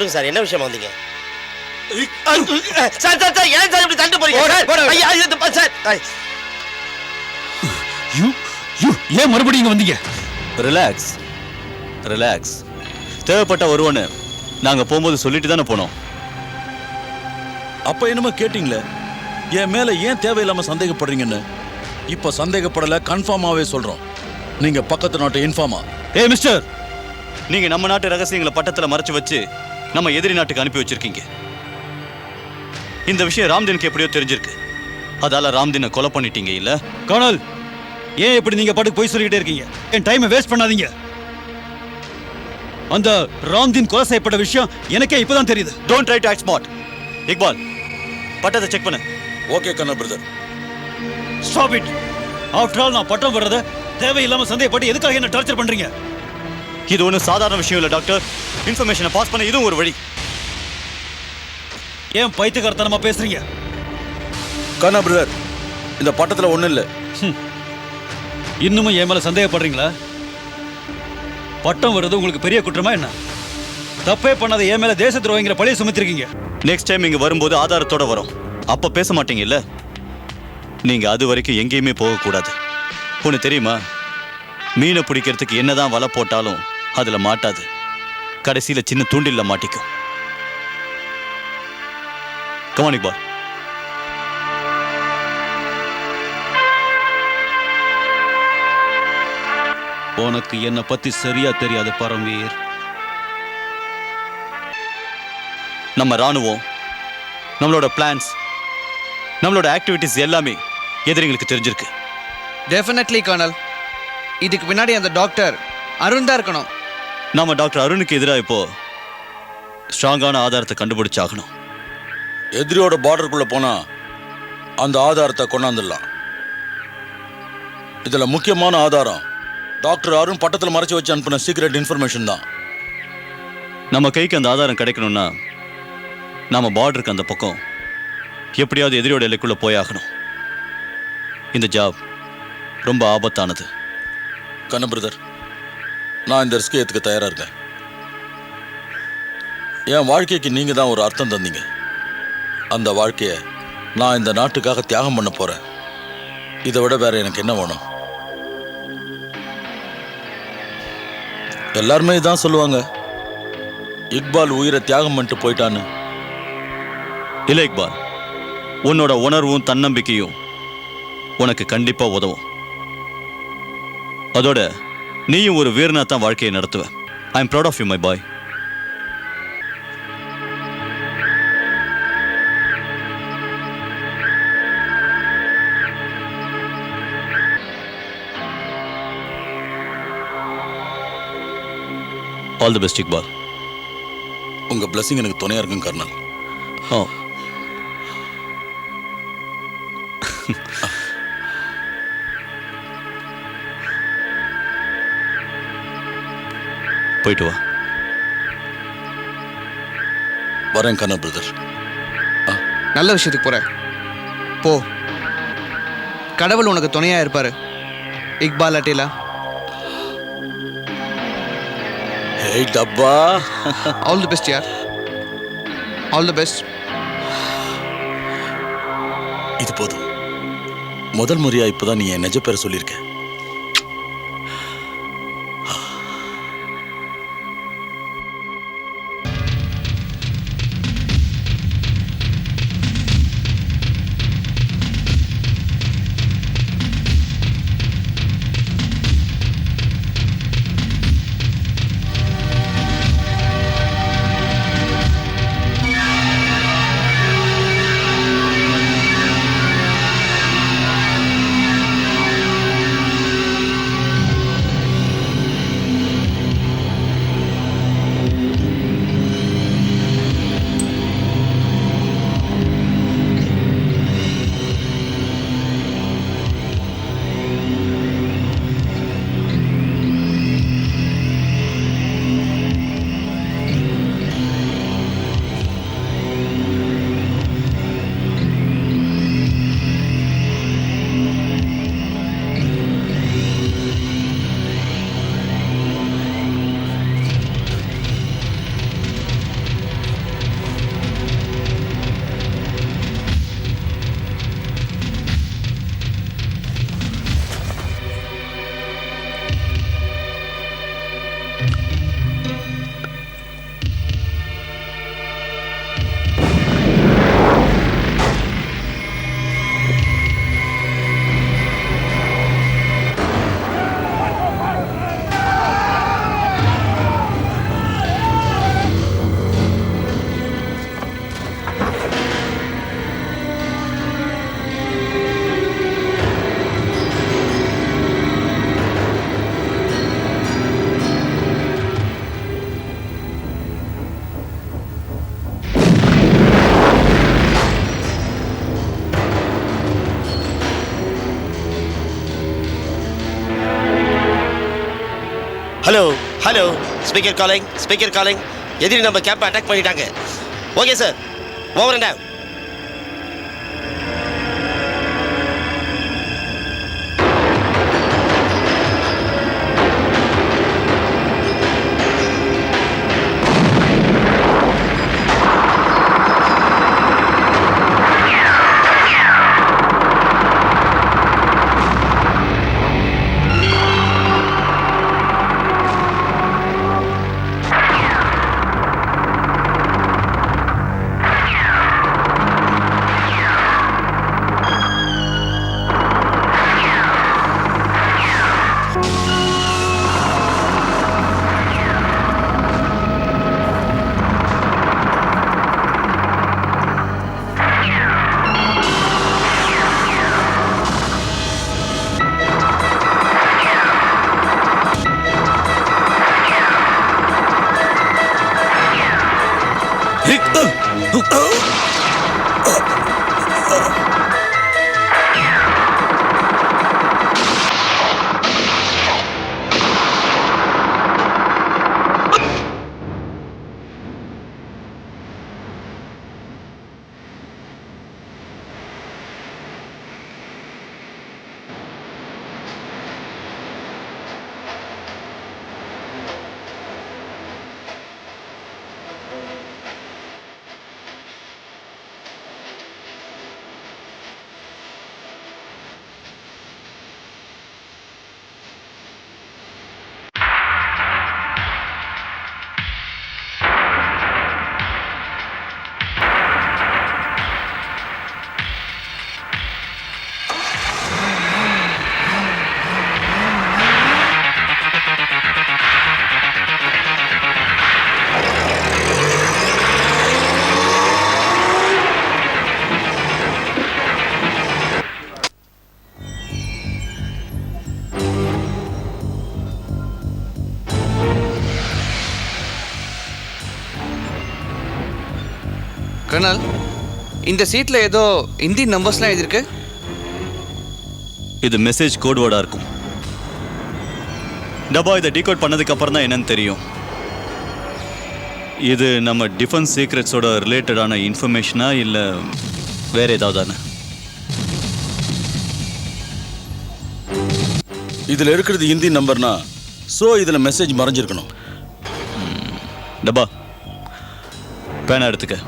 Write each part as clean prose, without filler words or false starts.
சொல்லுங்க சார், என்ன விஷயமா வந்தீங்க? சார் சார் சார், ஏன் சார் இப்படி தண்டு போறீங்க சார்? ஐயா இது சார். ஏன் மறுபடியும் இங்க வந்தீங்க? Relax relax. தேவைப்பட்ட வருவோன்னு நாங்க போகும்போது சொல்லிட்டு தானே போனோம். அப்ப என்னமோ கேட்டீங்களே, என் மேல ஏன் தேவையில்லாம சந்தேகப்படுறீங்கன்னு. இப்ப சந்தேகப்படல, கன்ஃபார்மாவே சொல்றோம். நீங்க பக்கத்து நாட்டு இன்ஃபார்மா. மிஸ்டர், நீங்க நம்ம நாட்டு ரகசியங்களை பட்டத்துல மறைச்சு வச்சு நம்ம எதிரி நாட்டுக்கு அனுப்பி வச்சிருக்கீங்க. இந்த விஷயம் ராம்தீனுக்கு எப்படியோ தெரிஞ்சிருக்கு. அதால ராம்தீனை கொலை பண்ணிட்டீங்க இல்ல? கர்னல், ஏன் இப்படி நீங்க பாட்டுக்கு போய் சொல்லிக்கிட்டே இருக்கீங்க? என் டைமை வேஸ்ட் பண்ணாதீங்க. அந்த ராம்தீன் கொலை செய்யப்பட்ட விஷயம் எனக்கே இப்பதான் தெரியுது. Don't try to act smart. Iqbal, பட்டத்தை செக் பண்ணு. ஓகே கண்ணா brother. Stop it. After all நான் பட்டம் வர்றத தேவையில்லாம சந்தேகப்பட்டு எதுக்காக என்ன டார்ச்சர் பண்றீங்க? இது ஒன்றும் சாதாரண விஷயம் இல்லை டாக்டர். இன்ஃபர்மேஷனை பாஸ் பண்ண இதுவும் ஒரு வழி. ஏன் பைத்தியக்காரத்தனமா பேசுறீங்க? கண்ணா பிரதர், இந்த பட்டத்துல ஒண்ணும் இல்ல. இன்னமும் என் மேல சந்தேகப்படுறீங்களா? பட்டம் வர்றது உங்களுக்கு பெரிய குற்றமா என்ன? தப்பே பண்ணாத என் மேல தேச துரோகிங்கிற பழிய சுமத்திருக்கீங்க. நெக்ஸ்ட் டைம் இங்க வரும்போது ஆதாரத்தோட வரும். அப்ப பேச மாட்டீங்க இல்ல? நீங்க அது வரைக்கும் எங்கேயுமே போகக்கூடாது. ஒன்று தெரியுமா, மீனை பிடிக்கிறதுக்கு என்னதான் வலை போட்டாலும் அதுல மாட்டாது. கடைசியில சின்ன தூண்டில்ல மாட்டிக்கும். கமானிக் பால். உனக்கு என்ன பத்தி சரியா தெரியாது பரம்வீர். நம்ம ராணுவம், நம்மளோட பிளான்ஸ், நம்மளோட ஆக்டிவிட்டிஸ் எல்லாமே எதிரிங்களுக்கு தெரிஞ்சிருக்கு. Definitely colonel. இதுக்கு பின்னாடி அந்த டாக்டர் அருண் தான் இருக்கணும். நம்ம டாக்டர் அருணுக்கு எதிராக இப்போ ஸ்ட்ராங்கான ஆதாரத்தை கண்டுபிடிச்சாகணும். எதிரியோட பார்டருக்குள்ள போனா அந்த ஆதாரத்தை கொண்டாந்துடலாம். இதுல முக்கியமான ஆதாரம் டாக்டர் அருண் பட்டத்தில் மறைச்சு வச்சு அனுப்பின சீக்ரெட் இன்ஃபர்மேஷன் தான். நம்ம கைக்கு அந்த ஆதாரம் கிடைக்கணும்னா நாம பார்டருக்கு அந்த பக்கம் எப்படியாவது எதிரியோட எல்லைக்குள்ள போயாகணும். இந்த ஜாப் ரொம்ப ஆபத்தானது. கண்ண பிரதர், நான் இந்த ரிஸ்க் ஏத்துக்க தயாரா இருக்கேன். என் வாழ்க்கைக்கு நீங்க தான் ஒரு அர்த்தம் தந்தீங்க. அந்த வாழ்க்கைய நான் இந்த நாட்டுக்காக தியாகம் பண்ண போறேன். இதை விட வேற எனக்கு என்ன வேணும்? எல்லாருமே இதான் சொல்லுவாங்க, இக்பால் உயிரை தியாகம் பண்ணிட்டு போயிட்டான்னு. இல்லை இக்பால், உன்னோட உணர்வும் தன்னம்பிக்கையும் உனக்கு கண்டிப்பா உதவும். அதோட நீயும் ஒரு வீரனா தான் வாழ்க்கையை நடத்துவ. I am proud of you my boy. All the best Iqbal. உங்க பிளஸிங் எனக்கு துணையா இருக்கும் கர்னல். போயிட்டு வா. வரேன் கர்னல் பிரதர். நல்ல விஷயத்துக்கு போற போ. கடவுள் உனக்கு துணையா இருப்பாரு. இக்பால் அட்டேலா. ஹே டப்பா. ஆல் தி பெஸ்ட் யார். All the best. இது போதும். முதல் முறையா இப்பதான் நீ என் நிஜ பேரை சொல்லியிருக்க. Hello, speaker calling. எதிரி நம்ம கேம்பை அட்டாக் பண்ணிட்டாங்க. Okay sir, over and out. Colonel, இந்த சீட்ல ஏதோ இந்தி நம்பர்ஸ்லாம் எழுதிருக்கு. இது மெசேஜ் கோட் வேர்டா இருக்கும். டபா இதை டீகோட் பண்ணதுக்கு அப்புறம் தான் என்னன்னு தெரியும். இது நம்ம டிஃபென்ஸ் சீக்ரெட்ஸோட ரிலேட்டடான இன்ஃபர்மேஷனா இல்லை வேற ஏதாவதானே? இதில் இருக்கிறது ஹிந்தி நம்பர்னா ஸோ இதில் மெசேஜ் மறைஞ்சிருக்கணும். டபா பேனா எடுத்துக்க.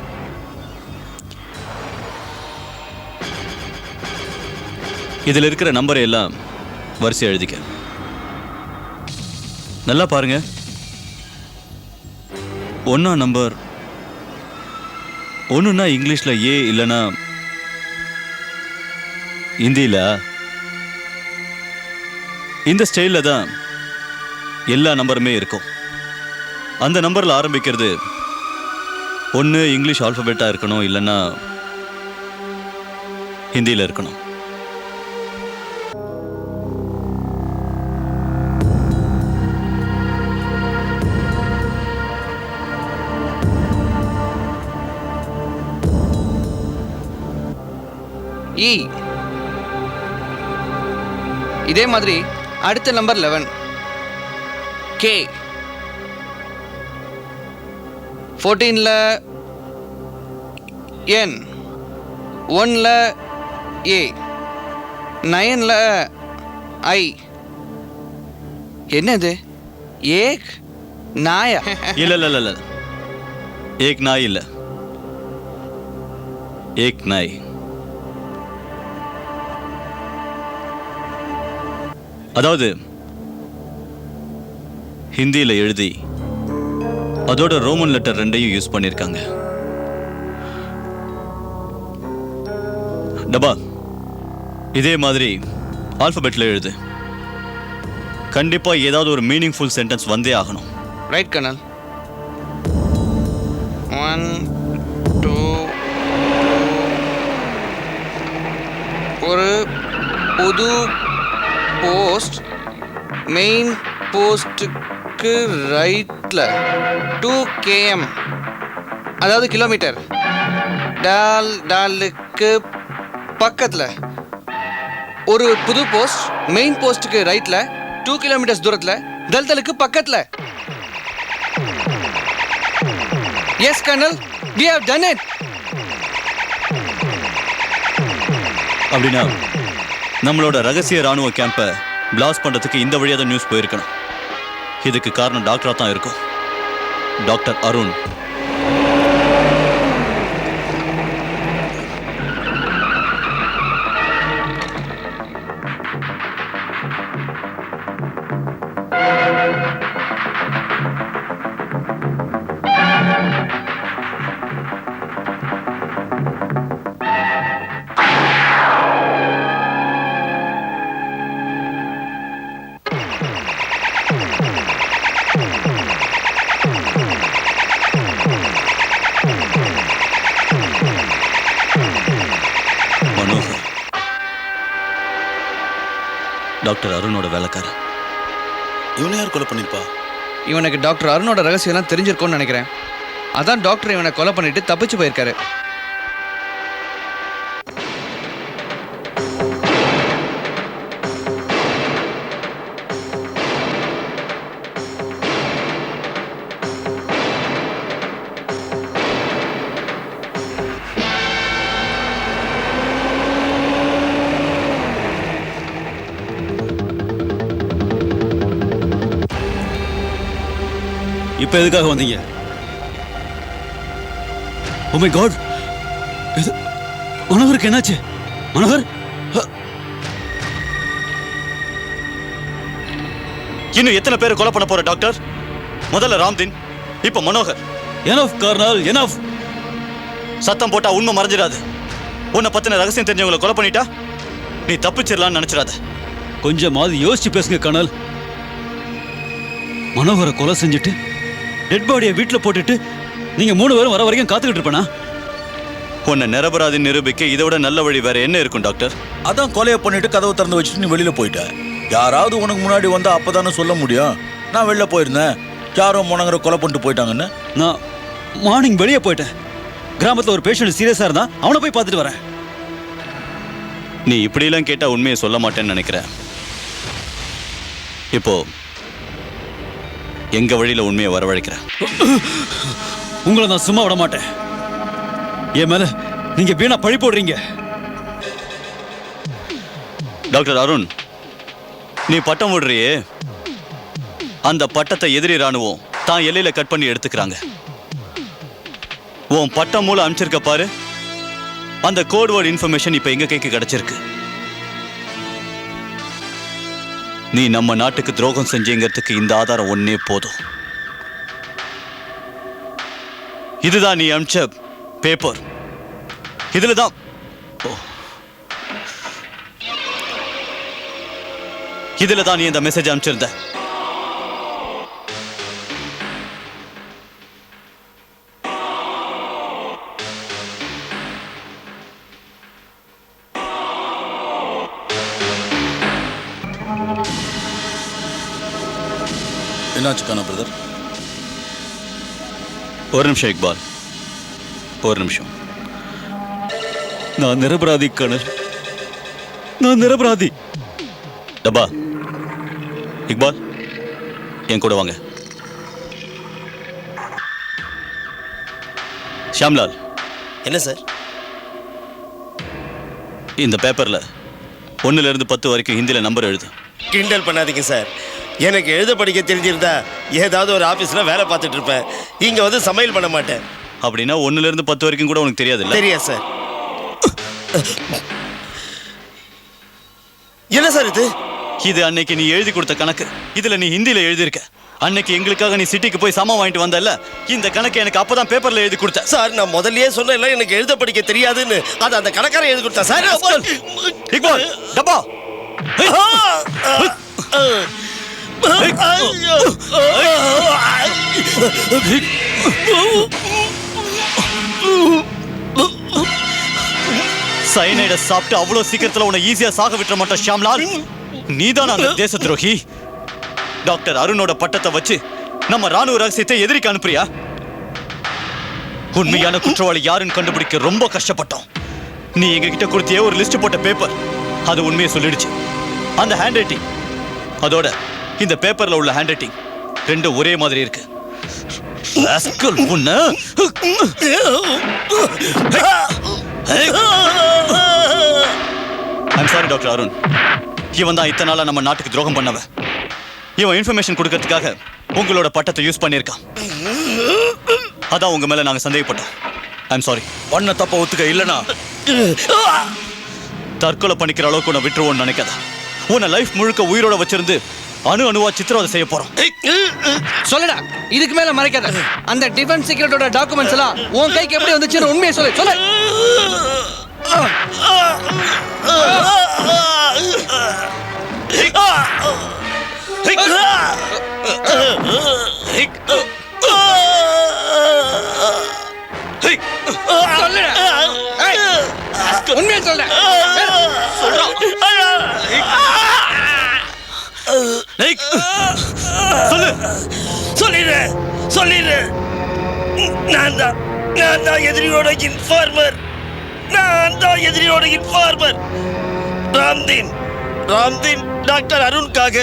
இதில் இருக்கிற நம்பரை எல்லாம் வரிசை எழுதிக்க. நல்லா பாருங்க. 1 நம்பர் 1ன்னா இங்கிலீஷில் ஏ, இல்லைன்னா ஹிந்தியில் இந்த ஸ்டைலில் தான் எல்லா நம்பருமே இருக்கும். அந்த நம்பரில் ஆரம்பிக்கிறது ஒன்று இங்கிலீஷ் ஆல்ஃபபெட்டாக இருக்கணும், இல்லைன்னா ஹிந்தியில் இருக்கணும். இ. இதே மாதிரி அடுத்த நம்பர் 11. கே. 14ல என். 1ல ஏ. 9ல ஐ. என்னது? ஏக் நாயா? இல்ல ஏக் நாய் இல்ல, ஏக் நாய். அதாவது ஹிந்தியில் எழுதி அதோட ரோமன் லெட்டர் 2ஐயும் யூஸ் பண்ணியிருக்காங்க. டபா இதே மாதிரி ஆல்பபெட்ல எழுது. கண்டிப்பா ஏதாவது ஒரு மீனிங்ஃபுல் சென்டென்ஸ் வந்தே ஆகணும். Right kernel. 1 2 ஒரு புது போஸ்ட் மெயின் போஸ்ட்டுக்கு ரைட்டில் 2 km, அதாவது கிலோமீட்டர். டாலுக்கு பக்கத்தில் ஒரு புது போஸ்ட் மெயின் போஸ்ட்டுக்கு ரைட்டில் 2 கிலோமீட்டர்ஸ் தூரத்தில். தல்தலுக்கு பக்கத்தில். Yes colonel, we have done it. அப்படின்னா நம்மளோட ரகசிய ராணுவ கேம்பை பிளாஸ்ட் பண்றதுக்கு இந்த வழியாக தான் நியூஸ் போயிருக்கணும். இதுக்கு காரணம் டாக்டரா தான் இருக்கும். டாக்டர் அருண். டாக்டர் அருணோட வேலைக்காரன். இவனை யார் கொலை பண்ணிருப்பா? இவனுக்கு டாக்டர் அருணோட ரகசியம்லாம் தெரிஞ்சிருக்கும்னு நினைக்கிறேன். அதான் டாக்டர் இவனை கொலை பண்ணிட்டு தப்பிச்சு போயிருக்காரு. இப்ப எதுக்காக வந்தீங்க? ஓ மை காட், இது மனோகருக்கு என்னாச்சு? மனோகர், இன்னும் எத்தனை பேரை கொலை பண்ண போற டாக்டர்? முதல்ல ராம்தீன், இப்ப மனோகர். Enough kernel, enough. சத்தம் போட்டா உண்மை மறைஞ்சிடாது. உன்னை பத்தின ரகசியம் தெரிஞ்சவங்களை கொலை பண்ணிட்டா நீ தப்பிச்சிடலான்னு நினைச்சிடாத. கொஞ்சமாவது யோசிச்சு பேசுங்க கர்னல். மனோகரை கொலை செஞ்சுட்டு டெட் பாடியை வீட்டில் போட்டுட்டு நீங்க 3 பேரும் வர வரைக்கும் காத்துக்கிட்டு இருப்பேனா? உன்னை நிரபராதி நிரூபிக்க இதை விட நல்ல வழி வேற என்ன இருக்கும் டாக்டர்? அதான் கொலையை பண்ணிட்டு கதவை திறந்து வச்சுட்டு நீ வெளியில போயிட்ட. யாராவது உனக்கு முன்னாடி வந்தா அப்பதானே சொல்ல முடியும். நான் வெளில போயிருந்தேன், யாரோ முனங்கிற கொலை பண்ணிட்டு போயிட்டாங்கன்னு. நான் மார்னிங் வெளியே போயிட்டேன். கிராமத்தில் ஒரு பேஷண்ட் சீரியஸா இருந்தா அவனை போய் பார்த்துட்டு வரேன். நீ இப்படியெல்லாம் கேட்டா உண்மையை சொல்ல மாட்டேன்னு நினைக்கிறேன். இப்போ எங்க வழியில உண்மையை வரவழைக்கிறேன். உங்களை நான் சும்மா விட மாட்டேன். என் மேல நீங்க வீணா பழி போடுறீங்க. டாக்டர் அருண், நீ பட்டம் விடுறியே, அந்த பட்டத்தை எதிரி ராணுவம் தான் எல்லையில கட் பண்ணி எடுத்துக்கிறாங்க. உன் பட்டம் மூலம் அனுப்பிச்சிருக்க பாரு, அந்த கோட்வேர்ட் இன்ஃபர்மேஷன் இப்ப எங்க கைக்கு கிடைச்சிருக்கு. நீ நம்ம நாட்டுக்கு துரோகம் செஞ்சேங்கிறதுக்கு இந்த ஆதாரம் ஒன்னே போதும். இதுதான் நீ அனுப்பிச்ச பேப்பர். இதுலதான் நீ இந்த மெசேஜ் அனுப்பிச்சிருந்த. என்னாச்சு கானா பிரதர்? ஒரு நிமிஷம் இக்பால், ஒரு நிமிஷம். நான் நிரபராதி கர்னல், நான் நிரபராதி. டப்பா, இக்பால் என் கூட வாங்க. ஷாம்லால். என்ன சார்? இந்த பேப்பர்ல 1ல இருந்து 10 வரைக்கும் ஹிந்தியில நம்பர் எழுது. கிண்டல் பண்ணாதீங்க சார். எனக்கு எழுத படிக்க தெரிஞ்சிருந்தா ஏதாவது ஒரு ஆஃபீஸில் வேலை பார்த்துட்டு இருப்பேன். இங்கே வந்து சமையல் பண்ண மாட்டேன். அப்படின்னா 1ல இருந்து 10 வரைக்கும் கூட உனக்கு தெரியாதுல்ல? தெரியாது சார். என்ன சார் இது? இது அன்னைக்கு நீ எழுதி கொடுத்த கணக்கு. இதுல நீ ஹிந்தியில எழுதியிருக்க. அன்னைக்கு எங்களுக்காக நீ சிட்டிக்கு போய் சாமான் வாங்கிட்டு வந்தல்ல, இந்த கணக்கு எனக்கு அப்பதான் பேப்பர்ல எழுதி கொடுத்த. சார், நான் முதல்லயே சொன்னேன்ல எனக்கு எழுத படிக்க தெரியாதுன்னு. அது அந்த கணக்காரன் எழுதி கொடுத்தா சார். இக்பால், டப்பா. சைனைட சாப்பிட்டு அவ்வளவு சீக்கிரத்துல உன்னை ஈஸியா சாக விட்டுற மாட்டோம் ஷாம்லால். நீதான் அந்த தேச துரோகி. டாக்டர் அருணோட பட்டத்தை வச்சு நம்ம ராணுவ ரகசியத்தை எதிரிக்கு அனுப்புறியா? உண்மையான குற்றவாளி யாருன்னு கண்டுபிடிக்க ரொம்ப கஷ்டப்பட்டோம். நீ எங்க கிட்ட கொடுத்தியே ஒரு லிஸ்ட் போட்ட பேப்பர், அது உண்மையை சொல்லிடுச்சு. அந்த ஹேண்ட் ரைட்டிங், அதோட இந்த பேப்பர்ல உள்ள ஹேண்ட் ரைட்டிங் ரெண்டும் ஒரே மாதிரி இருக்கு. ராஸ்கல் உன்னை. I'm sorry doctor Arun. இவன் தான் இத்தனை நாளா நம்ம நாட்டுக்கு துரோகம் பண்ணவன். இவன் இன்ஃபர்மேஷன் கொடுக்கறதுக்காக உங்களோட பட்டத்தை யூஸ் பண்ணியிருக்கான். அதான் உங்க மேல நாங்க சந்தேகப்பட்டோம். I'm sorry. பண்ண தப்ப ஒத்துக்க இல்லனா தற்கொலை பண்ணிக்கிற அளவுக்கு உன்னை விட்டுருவோன்னு நினைக்காத. உன்னை லைஃப் முழுக்க உயிரோட வச்சிருந்து அணுவா சித்திரவதை செய்ய போறோம். சொல்லுடா, இதுக்கு மேல மறைக்காத. அந்த டிஃபென்ஸ் சீக்ரெட்டோட டாக்குமெண்ட்ஸ் எல்லாம் உன் கைக்கு எப்படி வந்துச்சுன்னு உண்மையை சொல்லு. சொல்லு. சொல்லுடா. உண்மையை சொல்ல. சொல்லு. சொல்லிடுறேன். நான் தான் எதிரியோட இன்ஃபார்மர். ராம்தீன் டாக்டர் அருணுக்காக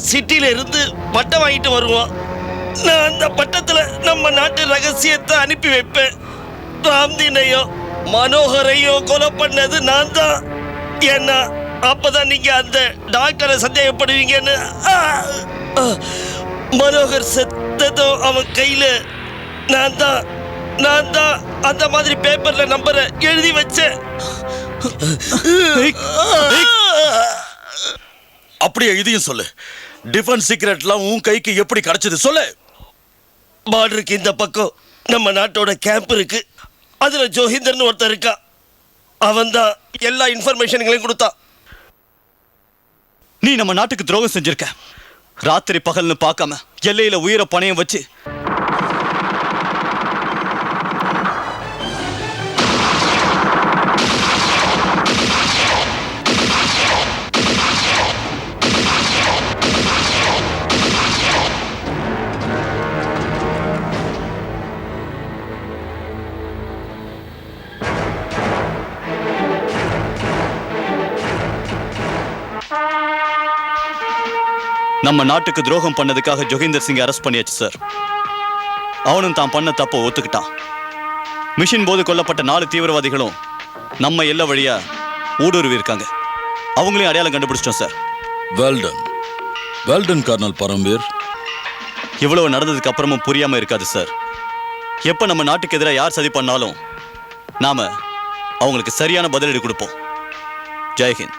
சிட்டில இருந்து பட்டம் வாங்கிட்டு வருவான். நான் அந்த பட்டத்துல நம்ம நாட்டு ரகசியத்தை அனுப்பி வைப்பேன். ராம்தீனையோ மனோகரையோ கொலை பண்ணது நான் தான். ஏன்னா அப்பதான் நீங்க அந்த டாக்டரை சந்தேகப்படுவீங்கன்னு. மனோகர் செத்ததும் அவன் கையில நான் தான் அந்த மாதிரி பேப்பர்ல நம்பரை எழுதி வச்சேன். அப்படியே இதையும் சொல்லு. டிஃபென்ஸ் சீக்ரெட்லாம் உன் கைக்கு எப்படி கிடைச்சது சொல்லு. பார்டருக்கு இந்த பக்கம் நம்ம நாட்டோட கேம்ப் இருக்கு. அதுல ஜோஹிந்தர்னு ஒருத்தர் இருக்கா. அவன் தான் எல்லா இன்ஃபர்மேஷன்களையும் கொடுத்தான். நீ நம்ம நாட்டுக்கு துரோகம் செஞ்சிருக்க. ராத்திரி பகல்னு பார்க்காம எல்லையில உயிரை பணையம் வச்சு நம்ம நாட்டுக்கு துரோகம் பண்ணதுக்காக ஜோகிந்தர் சிங் அரெஸ்ட் பண்ணியாச்சு சார். அவனும் தான் பண்ண தப்ப ஒத்துக்கிட்டான். மிஷின் போது கொல்லப்பட்ட 4 தீவிரவாதிகளும் நம்ம எல்லை வழியா ஊடுருவி இருக்காங்க. அவங்களையும் அடையாளம் கண்டுபிடிச்சிட்டோம் சார். Well done kernel Paramvir. இவ்வளவு நடந்ததுக்கு அப்புறமும் புரியாம இருக்காது சார். எப்ப நம்ம நாட்டுக்கு எதிராக யார் சதி பண்ணாலும் நாம அவங்களுக்கு சரியான பதிலடி கொடுப்போம். ஜெய்ஹிந்த்.